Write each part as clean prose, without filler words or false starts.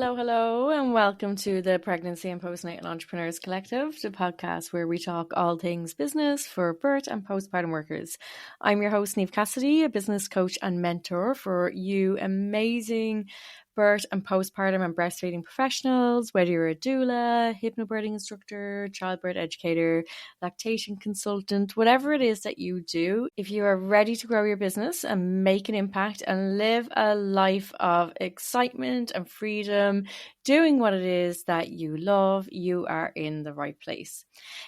Hello, and welcome to the Pregnancy and Postnatal Entrepreneurs Collective, the podcast where we talk all things business for birth and postpartum workers. I'm your host, Niamh Cassidy, a business coach and mentor for you amazing birth and postpartum and breastfeeding professionals, whether you're a doula, hypnobirthing instructor, childbirth educator, lactation consultant, whatever it is that you do. If you are ready to grow your business and make an impact and live a life of excitement and freedom, doing what it is that you love, you are in the right place.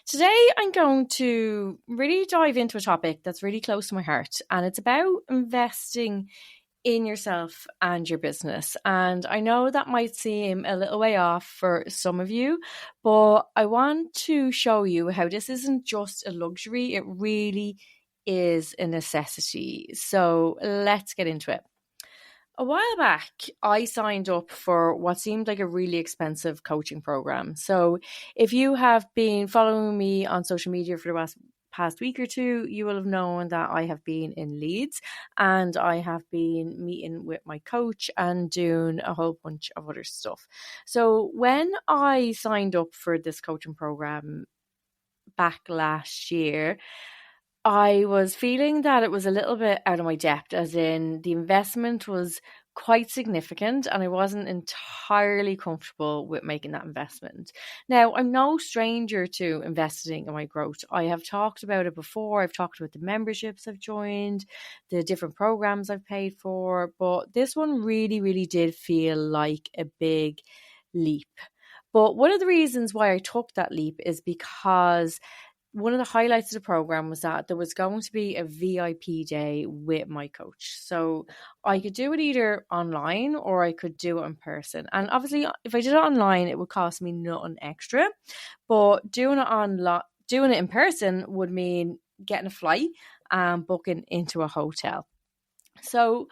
Today, I'm going to really dive into a topic that's really close to my heart, and it's about investing in yourself and your business. And I know that might seem a little way off for some of you, but I want to show you how this isn't just a luxury, it really is a necessity. So let's get into it. A while back, I signed up for what seemed like a really expensive coaching program. So if you have been following me on social media for the past week or two, you will have known that I have been in Leeds and I have been meeting with my coach and doing a whole bunch of other stuff. So when I signed up for this coaching program back last year, I was feeling that it was a little bit out of my depth, as in the investment was quite significant and I wasn't entirely comfortable with making that investment. Now, I'm no stranger to investing in my growth. I have talked about it before. I've talked about the memberships I've joined, the different programs I've paid for, but this one really, really did feel like a big leap. But one of the reasons why I took that leap is because one of the highlights of the program was that there was going to be a VIP day with my coach. So I could do it either online or I could do it in person. And obviously, if I did it online, it would cost me nothing extra. But doing it in person would mean getting a flight and booking into a hotel. So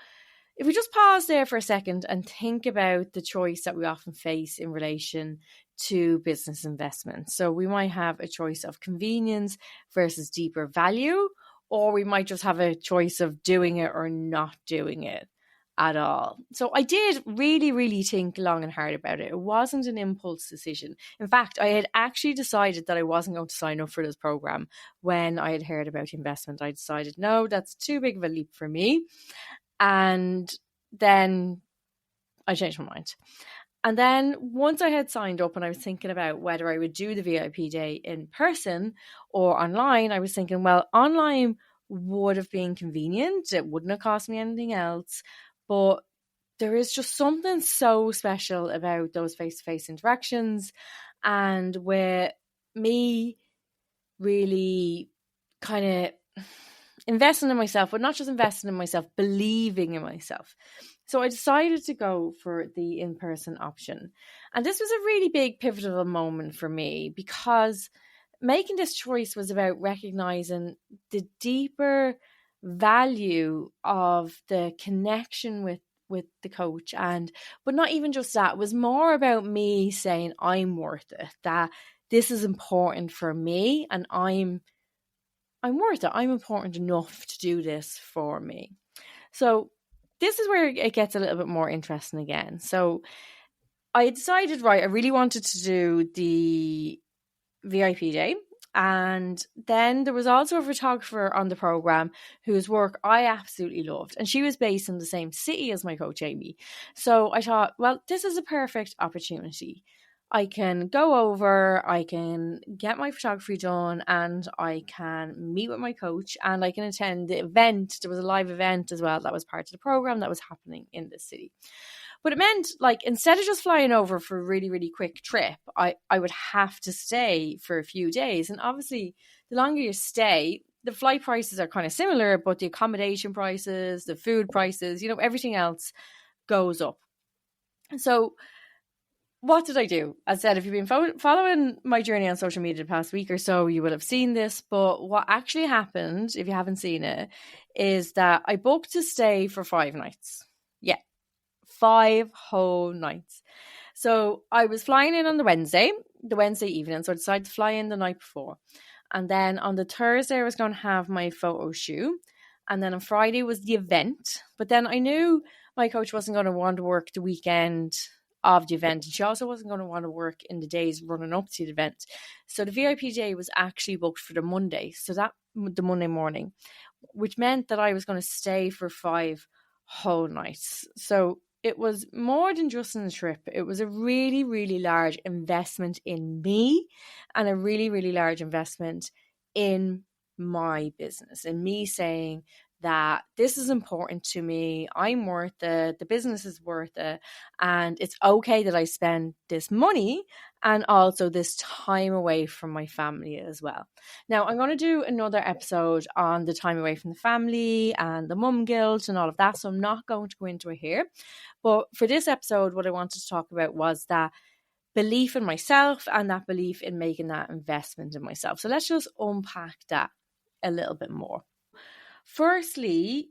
if we just pause there for a second and think about the choice that we often face in relation to business investment. So we might have a choice of convenience versus deeper value, or we might just have a choice of doing it or not doing it at all. So I did really, really think long and hard about it. It wasn't an impulse decision. In fact, I had actually decided that I wasn't going to sign up for this program when I had heard about investment. I decided, no, that's too big of a leap for me. And then I changed my mind. And then once I had signed up and I was thinking about whether I would do the VIP day in person or online, I was thinking, well, online would have been convenient. It wouldn't have cost me anything else. But there is just something so special about those face-to-face interactions. And with me really kind of investing in myself, but not just investing in myself, believing in myself. So I decided to go for the in-person option. And this was a really big pivotal moment for me because making this choice was about recognizing the deeper value of the connection with the coach. But not even just that, it was more about me saying I'm worth it, that this is important for me and I'm worth it. I'm important enough to do this for me. So this is where it gets a little bit more interesting again. So I decided, right, I really wanted to do the VIP day. And then there was also a photographer on the program whose work I absolutely loved. And she was based in the same city as my coach, Amy. So I thought, well, this is a perfect opportunity. I can go over, I can get my photography done, and I can meet with my coach and I can attend the event. There was a live event as well that was part of the program that was happening in the city. But it meant, like, instead of just flying over for a really, really quick trip, I would have to stay for a few days. And obviously, the longer you stay, the flight prices are kind of similar, but the accommodation prices, the food prices, everything else goes up. So what did I do? As I said, if you've been following my journey on social media the past week or so, you will have seen this. But what actually happened, if you haven't seen it, is that I booked to stay for 5 nights. Yeah, 5 whole nights. So I was flying in on the Wednesday evening. So I decided to fly in the night before. And then on the Thursday, I was going to have my photo shoot. And then on Friday was the event. But then I knew my coach wasn't going to want to work the weekend of the event. And she also wasn't going to want to work in the days running up to the event. So the VIP day was actually booked for the Monday. So the Monday morning, which meant that I was going to stay for 5 whole nights. So it was more than just a trip. It was a really, really large investment in me and a really, really large investment in my business, and me saying that this is important to me. I'm worth it. The business is worth it. And it's okay that I spend this money and also this time away from my family as well. Now, I'm going to do another episode on the time away from the family and the mum guilt and all of that. So I'm not going to go into it here. But for this episode, what I wanted to talk about was that belief in myself and that belief in making that investment in myself. So let's just unpack that a little bit more. Firstly,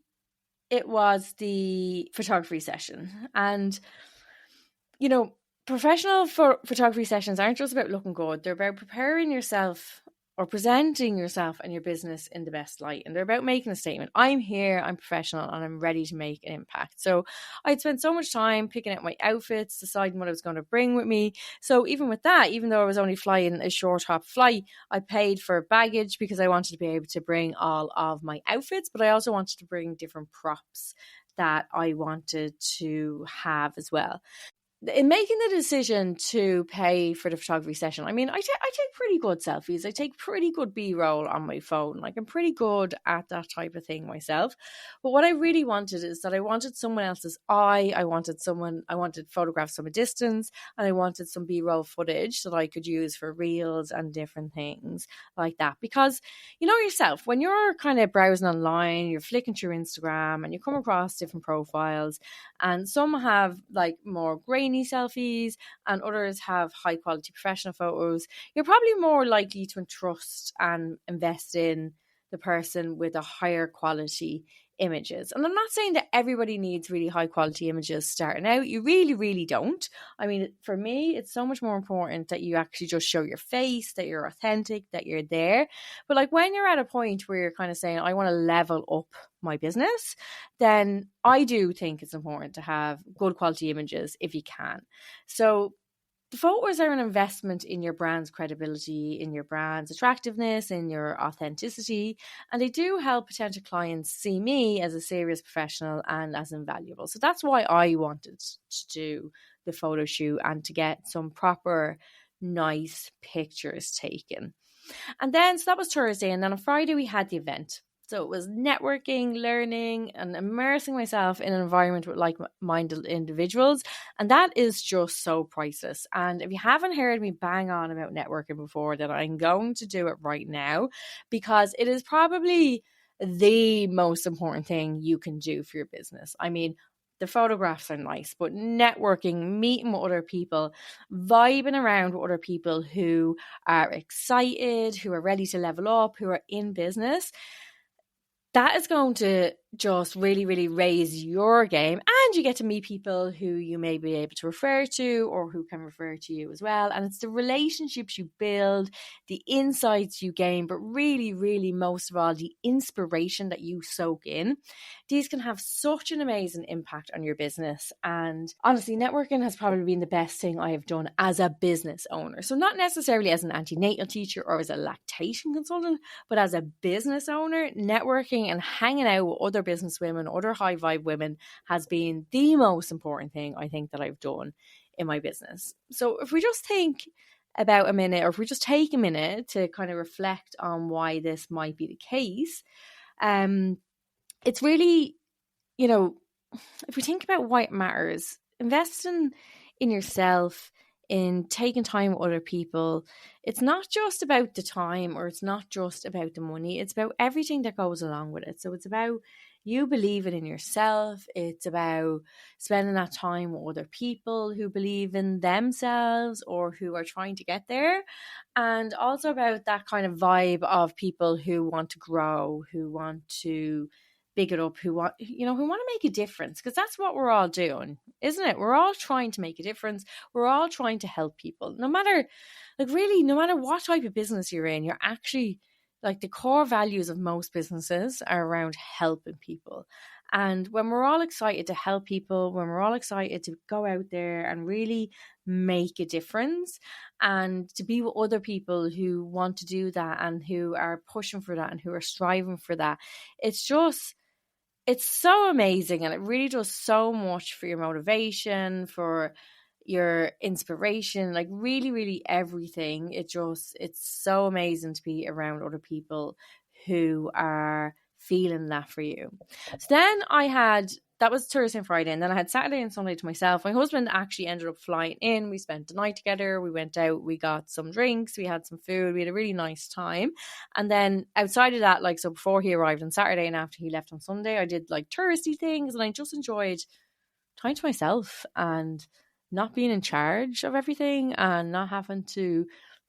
it was the photography session. And, you know, professional photography sessions aren't just about looking good. They're about preparing yourself or presenting yourself and your business in the best light. And they're about making a statement. I'm here, I'm professional, and I'm ready to make an impact. So I'd spent so much time picking out my outfits, deciding what I was going to bring with me. So even with that, even though I was only flying a short hop flight, I paid for baggage because I wanted to be able to bring all of my outfits, but I also wanted to bring different props that I wanted to have as well. In making the decision to pay for the photography session, I mean, I take pretty good selfies. I take pretty good B-roll on my phone. Like, I'm pretty good at that type of thing myself. But what I really wanted is that I wanted someone else's eye. I wanted photographs from a distance, and I wanted some B-roll footage that I could use for reels and different things like that. Because, you know yourself, when you're kind of browsing online, you're flicking through Instagram and you come across different profiles, and some have like more grainy selfies and others have high quality professional photos, you're probably more likely to entrust and invest in the person with a higher quality images. And I'm not saying that everybody needs really high quality images starting out. You really, really don't. I mean, for me, it's so much more important that you actually just show your face, that you're authentic, that you're there. But like when you're at a point where you're kind of saying, I want to level up my business, then I do think it's important to have good quality images if you can. So the photos are an investment in your brand's credibility, in your brand's attractiveness, in your authenticity, and they do help potential clients see me as a serious professional and as invaluable. So that's why I wanted to do the photo shoot and to get some proper, nice pictures taken. And then, so that was Thursday, and then on Friday we had the event. So it was networking, learning, and immersing myself in an environment with like-minded individuals. And that is just so priceless. And if you haven't heard me bang on about networking before, then I'm going to do it right now, because it is probably the most important thing you can do for your business. I mean, the photographs are nice, but networking, meeting with other people, vibing around with other people who are excited, who are ready to level up, who are in business, that is going to just really, really raise your game. And you get to meet people who you may be able to refer to or who can refer to you as well. And it's the relationships you build, the insights you gain, but really, really most of all, the inspiration that you soak in. These can have such an amazing impact on your business. And honestly, networking has probably been the best thing I have done as a business owner. So not necessarily as an antenatal teacher or as a lactation consultant, but as a business owner, networking and hanging out with other business women, other high vibe women has been the most important thing I think that I've done in my business. So if we just think about a minute, or if we just take a minute to kind of reflect on why this might be the case, it's really, you know, if we think about why it matters, investing in yourself, in taking time with other people, it's not just about the time or it's not just about the money, it's about everything that goes along with it. So it's about you believing in yourself, it's about spending that time with other people who believe in themselves or who are trying to get there, and also about that kind of vibe of people who want to grow, who want to big it up, who want to make a difference, because that's what we're all doing, isn't it? We're all trying to make a difference. We're all trying to help people, no matter what type of business you're in. You're actually, like, the core values of most businesses are around helping people. And when we're all excited to help people, when we're all excited to go out there and really make a difference and to be with other people who want to do that and who are pushing for that and who are striving for that, it's so amazing, and it really does so much for your motivation, for your inspiration, like really, really everything. It's so amazing to be around other people who are feeling that for you. So then that was Thursday and Friday, and then I had Saturday and Sunday to myself. My husband actually ended up flying in. We spent the night together. We went out, we got some drinks, we had some food, we had a really nice time. And then outside of that, like, so before he arrived on Saturday and after he left on Sunday, I did like touristy things, and I just enjoyed time to myself and not being in charge of everything and not having to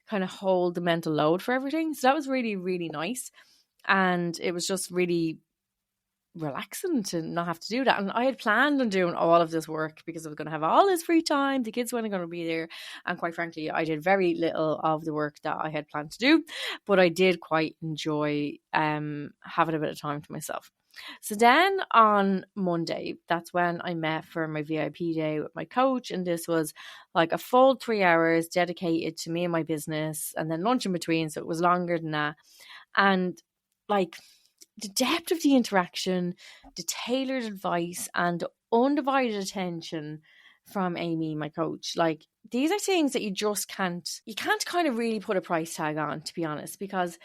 kind of hold the mental load for everything. So that was really, really nice. And it was just really relaxing to not have to do that. And I had planned on doing all of this work because I was going to have all this free time. The kids weren't going to be there. And quite frankly, I did very little of the work that I had planned to do, but I did quite enjoy having a bit of time to myself. So then on Monday, that's when I met for my VIP day with my coach. And this was like a full 3 hours dedicated to me and my business, and then lunch in between. So it was longer than that. And like, the depth of the interaction, the tailored advice, and undivided attention from Amy, my coach, like, these are things that you can't kind of really put a price tag on, to be honest, because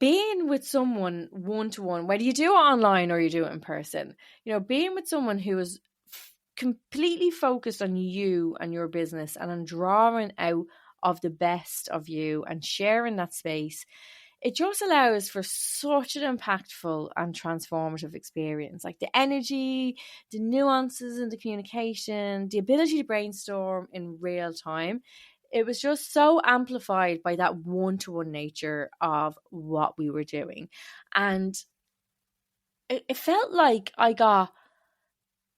being with someone one-to-one, whether you do it online or you do it in person, being with someone who is completely focused on you and your business and on drawing out of the best of you and sharing that space, it just allows for such an impactful and transformative experience. Like the energy, the nuances in the communication, the ability to brainstorm in real time. It was just so amplified by that one-to-one nature of what we were doing. And it felt like I got,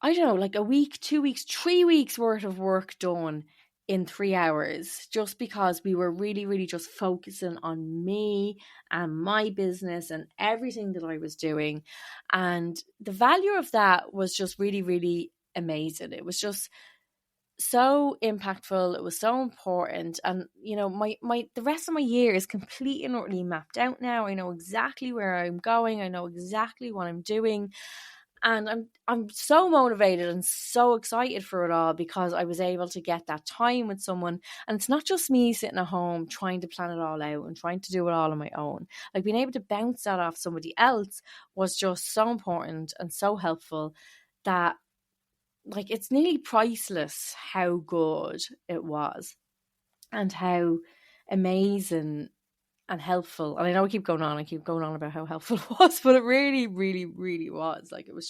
I don't know, like a week, 2 weeks, 3 weeks worth of work done in 3 hours, just because we were really, really just focusing on me and my business and everything that I was doing. And the value of that was just really, really amazing. It was just so impactful. It was so important. And the rest of my year is completely and utterly mapped out now. I know exactly where I'm going. I know exactly what I'm doing. And I'm so motivated and so excited for it all because I was able to get that time with someone. And it's not just me sitting at home trying to plan it all out and trying to do it all on my own. Like, being able to bounce that off somebody else was just so important and so helpful that, like, it's nearly priceless how good it was and how amazing and helpful. And I know I keep going on about how helpful it was, but it really, really, really was. Like, it's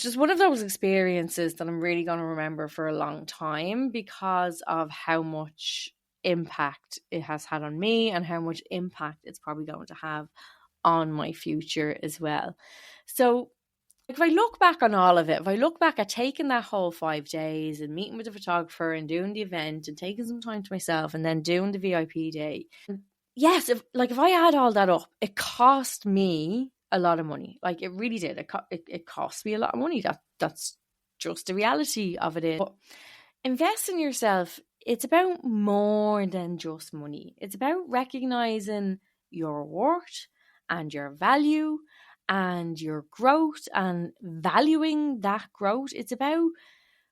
just one of those experiences that I'm really going to remember for a long time because of how much impact it has had on me and how much impact it's probably going to have on my future as well. So, if I look back on all of it, if I look back at taking that whole 5 days and meeting with the photographer and doing the event and taking some time to myself and then doing the VIP day, yes, if I add all that up, it cost me a lot of money. Like, it really did. It cost me a lot of money. That's just the reality of it. But invest in yourself. It's about more than just money. It's about recognizing your worth and your value and your growth and valuing that growth. It's about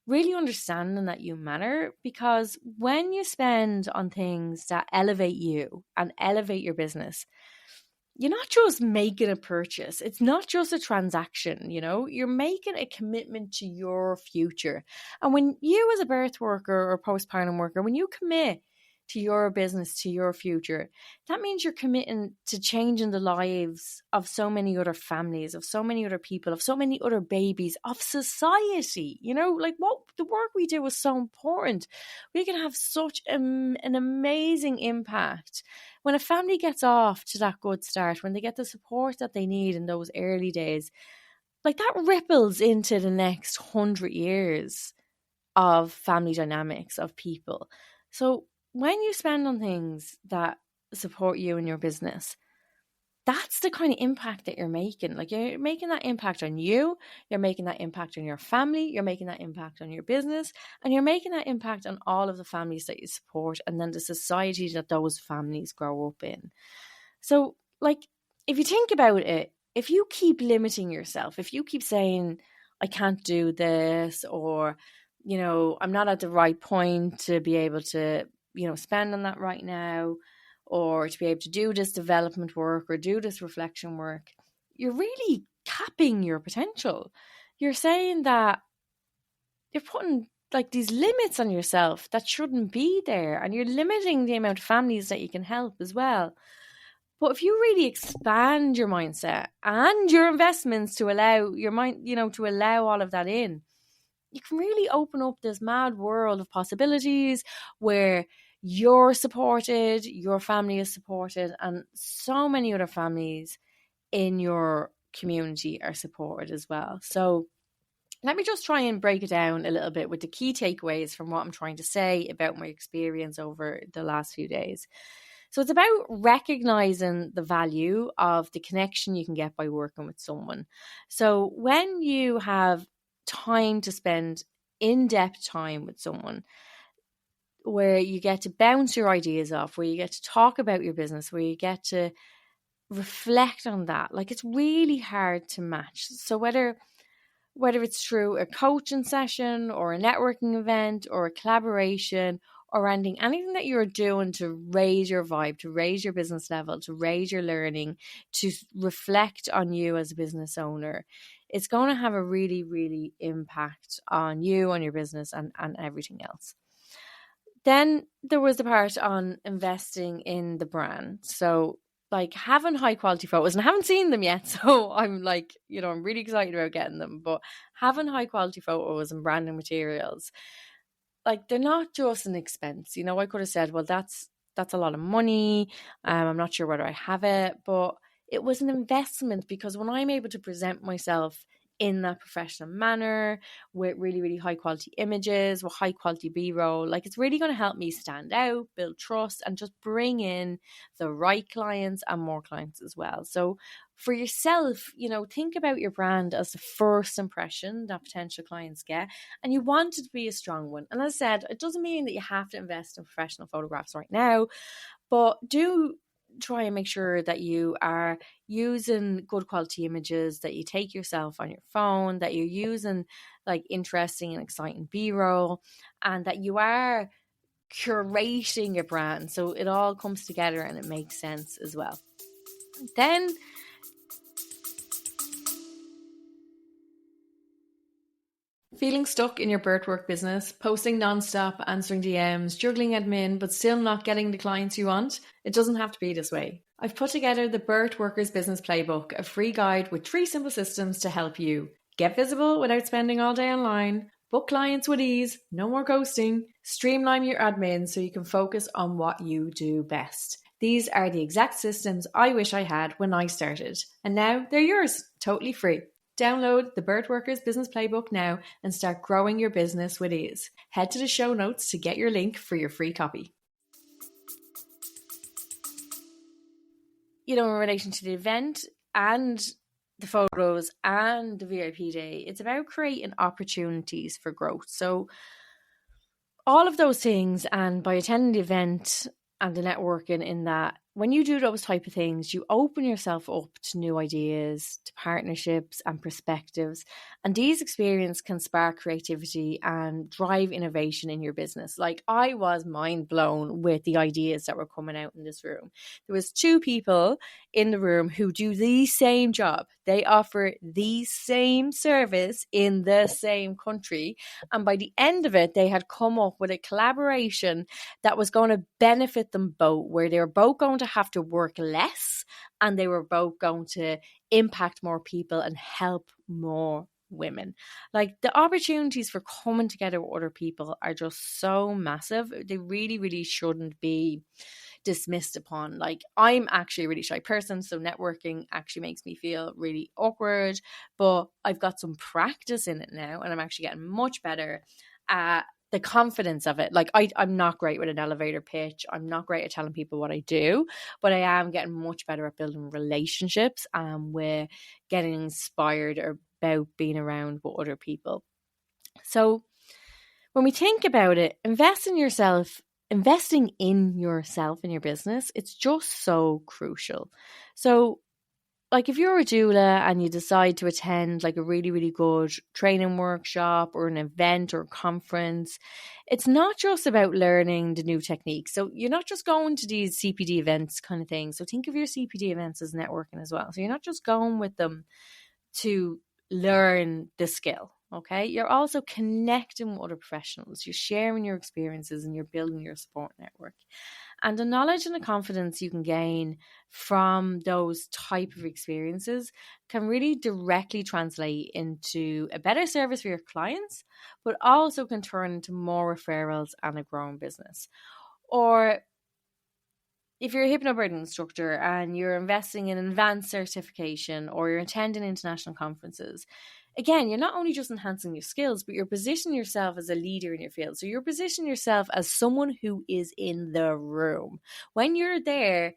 really understanding that you matter, because when you spend on things that elevate you and elevate your business, you're not just making a purchase. It's not just a transaction, you're making a commitment to your future. And when you, as a birth worker or postpartum worker, when you commit to your business, to your future, that means you're committing to changing the lives of so many other families, of so many other people, of so many other babies, of society. Like, what the work we do is so important. We can have such an amazing impact when a family gets off to that good start, when they get the support that they need in those early days. Like, that ripples into the next 100 years of family dynamics, of people. So when you spend on things that support you and your business, that's the kind of impact that you're making. Like, you're making that impact on you, you're making that impact on your family, you're making that impact on your business, and you're making that impact on all of the families that you support, and then the society that those families grow up in. So, like, if you think about it, if you keep limiting yourself, if you keep saying, I can't do this, or, I'm not at the right point to be able to, spend on that right now, or to be able to do this development work or do this reflection work, you're really capping your potential. You're saying that you're putting like these limits on yourself that shouldn't be there, and you're limiting the amount of families that you can help as well. But if you really expand your mindset and your investments to allow your mind, to allow all of that in, you can really open up this mad world of possibilities where you're supported, your family is supported, and so many other families in your community are supported as well. So let me just try and break it down a little bit with the key takeaways from what I'm trying to say about my experience over the last few days. So it's about recognizing the value of the connection you can get by working with someone. So when you have time to spend in-depth time with someone, where you get to bounce your ideas off, where you get to talk about your business, where you get to reflect on that, like, it's really hard to match. So whether it's through a coaching session or a networking event or a collaboration or anything that you're doing to raise your vibe, to raise your business level, to raise your learning, to reflect on you as a business owner, it's going to have a really, really impact on you, on your business, and everything else. Then there was the part on investing in the brand. So, like, having high quality photos, and I haven't seen them yet, so I'm like, I'm really excited about getting them. But having high quality photos and branding materials, like, they're not just an expense. I could have said, well, that's a lot of money. I'm not sure whether I have it, but it was an investment, because when I'm able to present myself in that professional manner with really, really high quality images, with high quality B-roll, like, it's really going to help me stand out, build trust, and just bring in the right clients and more clients as well. So for yourself, think about your brand as the first impression that potential clients get, and you want it to be a strong one. And as I said, it doesn't mean that you have to invest in professional photographs right now, but do try and make sure that you are using good quality images, that you take yourself on your phone, that you're using like interesting and exciting B-roll, and that you are curating your brand so it all comes together and it makes sense as well. Then feeling stuck in your birth work business, posting nonstop, answering DMs, juggling admin, but still not getting the clients you want? It doesn't have to be this way. I've put together the Birth Workers Business Playbook, a free guide with 3 simple systems to help you get visible without spending all day online, book clients with ease, no more ghosting, streamline your admin so you can focus on what you do best. These are the exact systems I wish I had when I started, and now they're yours, totally free. Download the Birth Workers Business Playbook now and start growing your business with ease. Head to the show notes to get your link for your free copy. In relation to the event and the photos and the VIP day, it's about creating opportunities for growth. So all of those things, and by attending the event and the networking in that, when you do those type of things, you open yourself up to new ideas, to partnerships and perspectives. And these experiences can spark creativity and drive innovation in your business. Like, I was mind blown with the ideas that were coming out in this room. There was 2 people in the room who do the same job. They offer the same service in the same country. And by the end of it, they had come up with a collaboration that was going to benefit them both, where they were both going to have to work less and they were both going to impact more people and help more women. Like, the opportunities for coming together with other people are just so massive. They really, really shouldn't be dismissed upon. Like, I'm actually a really shy person, so networking actually makes me feel really awkward, but I've got some practice in it now, and I'm actually getting much better at the confidence of it. Like I'm not great with an elevator pitch. I'm not great at telling people what I do, but I am getting much better at building relationships and with getting inspired about being around with other people. So when we think about it, investing in yourself in your business, it's just so crucial. So like if you're a doula and you decide to attend like a really, really good training workshop or an event or conference, it's not just about learning the new techniques. So you're not just going to these CPD events kind of thing. So think of your CPD events as networking as well. So you're not just going with them to learn the skill. Okay, you're also connecting with other professionals, you're sharing your experiences and you're building your support network. And the knowledge and the confidence you can gain from those type of experiences can really directly translate into a better service for your clients, but also can turn into more referrals and a growing business. Or if you're a hypnobirthing instructor and you're investing in advanced certification or you're attending international conferences, again, you're not only just enhancing your skills, but you're positioning yourself as a leader in your field. So you're positioning yourself as someone who is in the room. When you're there,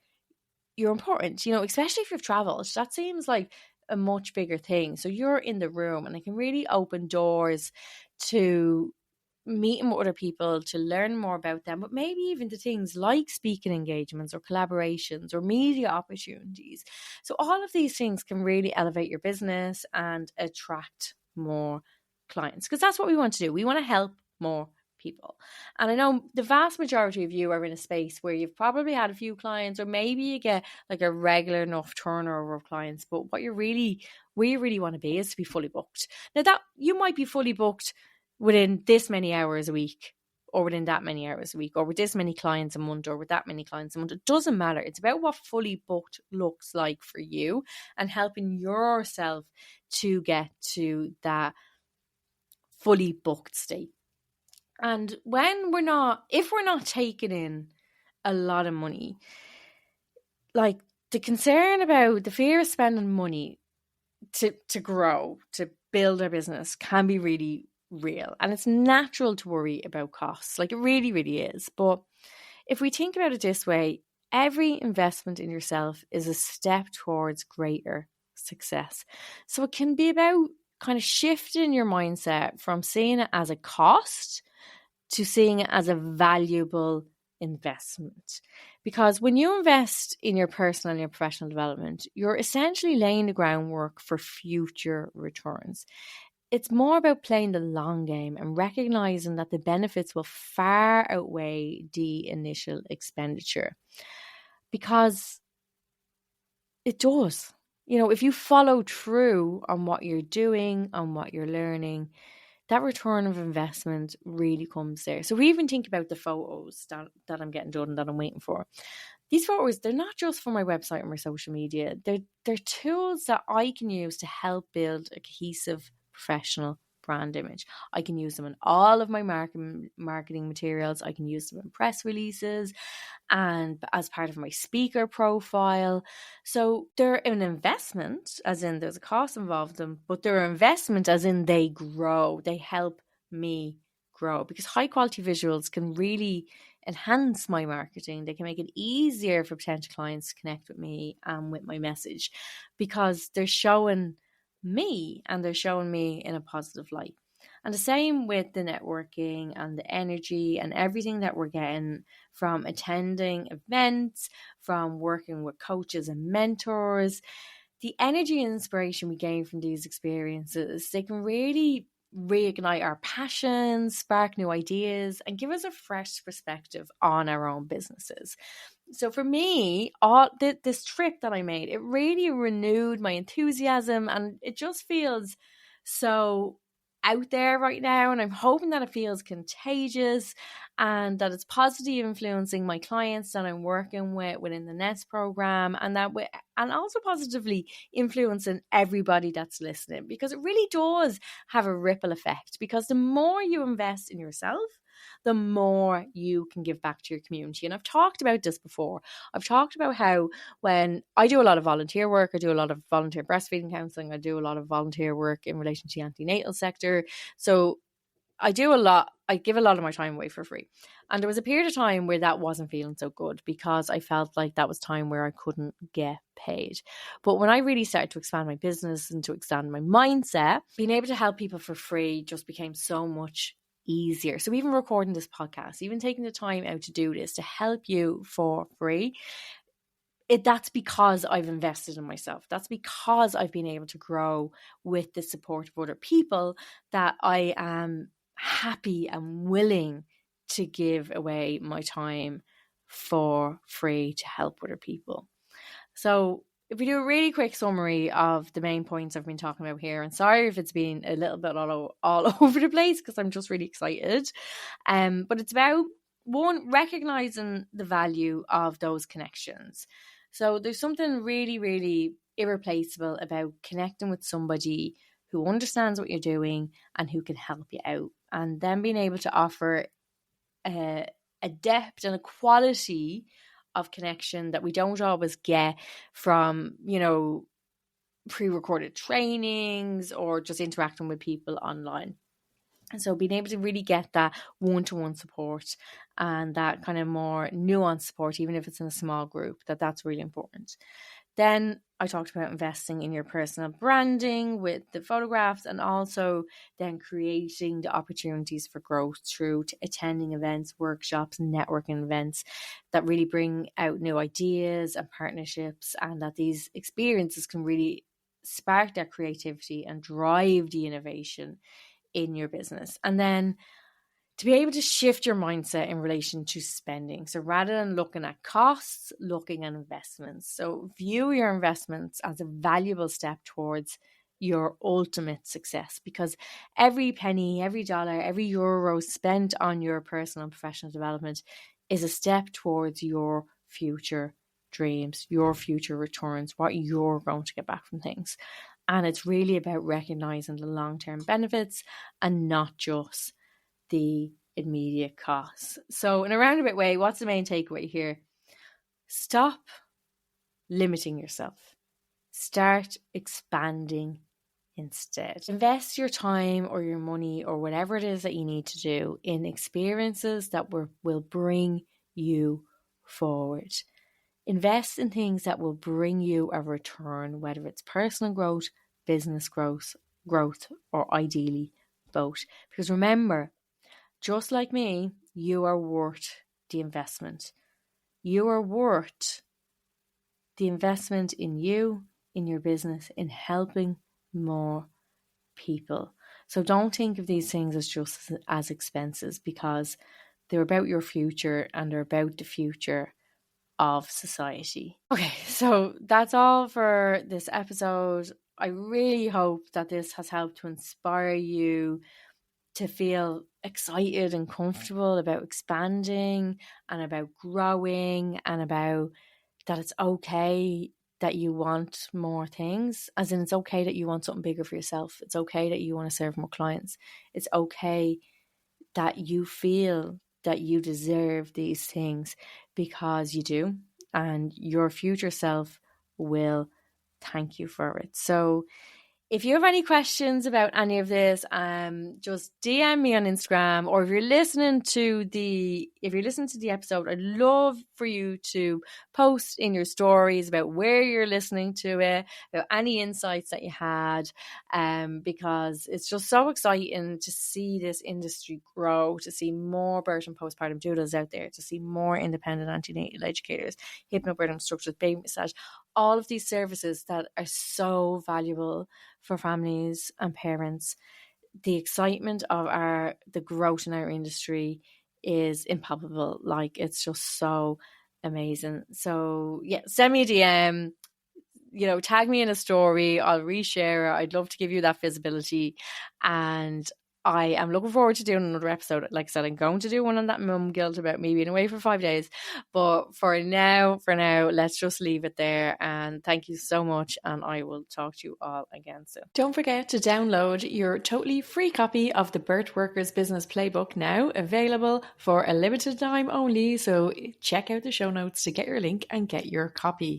you're important, especially if you've traveled. That seems like a much bigger thing. So you're in the room and it can really open doors to meeting with other people, to learn more about them, but maybe even to things like speaking engagements or collaborations or media opportunities. So all of these things can really elevate your business and attract more clients, because that's what we want to do. We want to help more people. And I know the vast majority of you are in a space where you've probably had a few clients, or maybe you get like a regular enough turnover of clients, but where you really want to be is to be fully booked. Now that you might be fully booked within this many hours a week, or within that many hours a week, or with this many clients a month, or with that many clients a month. It doesn't matter. It's about what fully booked looks like for you and helping yourself to get to that fully booked state. And if we're not taking in a lot of money, like the concern about the fear of spending money to grow, to build our business can be really real. And it's natural to worry about costs. Like it really, really is. But if we think about it this way, every investment in yourself is a step towards greater success. So it can be about kind of shifting your mindset from seeing it as a cost to seeing it as a valuable investment. Because when you invest in your personal and your professional development, you're essentially laying the groundwork for future returns. It's more about playing the long game and recognizing that the benefits will far outweigh the initial expenditure. Because it does. If you follow through on what you're doing, on what you're learning, that return of investment really comes there. So we even think about the photos that I'm getting done, that I'm waiting for. These photos, they're not just for my website or my social media. They're tools that I can use to help build a cohesive professional brand image. I can use them in all of my marketing materials. I can use them in press releases and as part of my speaker profile. So they're an investment, as in there's a cost involved in them, but they're an investment as in they grow. They help me grow, because high quality visuals can really enhance my marketing. They can make it easier for potential clients to connect with me and with my message, because they're showing me and they're showing me in a positive light. And the same with the networking and the energy and everything that we're getting from attending events, from working with coaches and mentors. The energy and inspiration we gain from these experiences, they can really reignite our passions, spark new ideas, and give us a fresh perspective on our own businesses. So for me, this trip that I made, it really renewed my enthusiasm, and it just feels so out there right now, and I'm hoping that it feels contagious and that it's positively influencing my clients that I'm working with within the Nest program, and also positively influencing everybody that's listening, because it really does have a ripple effect. Because the more you invest in yourself, the more you can give back to your community. And I've talked about this before. I've talked about how when I do a lot of volunteer work, I do a lot of volunteer breastfeeding counselling, I do a lot of volunteer work in relation to the antenatal sector. So I give a lot of my time away for free. And there was a period of time where that wasn't feeling so good because I felt like that was time where I couldn't get paid. But when I really started to expand my business and to expand my mindset, being able to help people for free just became so much easier. So even recording this podcast, even taking the time out to do this to help you for free, that's because I've invested in myself. That's because I've been able to grow with the support of other people, that I am happy and willing to give away my time for free to help other people. So if we do a really quick summary of the main points I've been talking about here, and sorry if it's been a little bit all over the place because I'm just really excited. But it's about, one, recognizing the value of those connections. So there's something really, really irreplaceable about connecting with somebody who understands what you're doing and who can help you out. And then being able to offer a depth and a quality of connection that we don't always get from, pre-recorded trainings or just interacting with people online. And so being able to really get that one-to-one support and that kind of more nuanced support, even if it's in a small group, that's really important. Then I talked about investing in your personal branding with the photographs, and also then creating the opportunities for growth through attending events, workshops, networking events that really bring out new ideas and partnerships, and that these experiences can really spark that creativity and drive the innovation in your business. And then to be able to shift your mindset in relation to spending. So rather than looking at costs, looking at investments. So view your investments as a valuable step towards your ultimate success, because every penny, every dollar, every euro spent on your personal and professional development is a step towards your future dreams, your future returns, what you're going to get back from things. And it's really about recognizing the long-term benefits and not just the immediate costs. So in a roundabout way, what's the main takeaway here? Stop limiting yourself. Start expanding instead. Invest your time or your money or whatever it is that you need to do in experiences that will bring you forward. Invest in things that will bring you a return, whether it's personal growth, business growth, or ideally both. Because remember, just like me, you are worth the investment. You are worth the investment in you, in your business, in helping more people. So don't think of these things as just as expenses, because they're about your future and they're about the future of society. Okay, so that's all for this episode. I really hope that this has helped to inspire you to feel excited and comfortable about expanding and about growing, and about that it's okay that you want more things, as in it's okay that you want something bigger for yourself. It's okay that you want to serve more clients. It's okay that you feel that you deserve these things, because you do, and your future self will thank you for it. So if you have any questions about any of this, just DM me on Instagram, or if you're listening to the episode, I'd love for you to post in your stories about where you're listening to it, about any insights that you had, because it's just so exciting to see this industry grow, to see more birth and postpartum doulas out there, to see more independent antenatal educators, hypnobirthing instructors, baby massage, all of these services that are so valuable for families and parents. The excitement of the growth in our industry is impalpable. Like, it's just so amazing. So yeah, send me a DM, tag me in a story. I'll reshare it. I'd love to give you that visibility. And I am looking forward to doing another episode. Like I said, I'm going to do one on that mum guilt about me being away for 5 days. But for now, let's just leave it there. And thank you so much. And I will talk to you all again soon. Don't forget to download your totally free copy of the Birth Workers Business Playbook, now available for a limited time only. So check out the show notes to get your link and get your copy.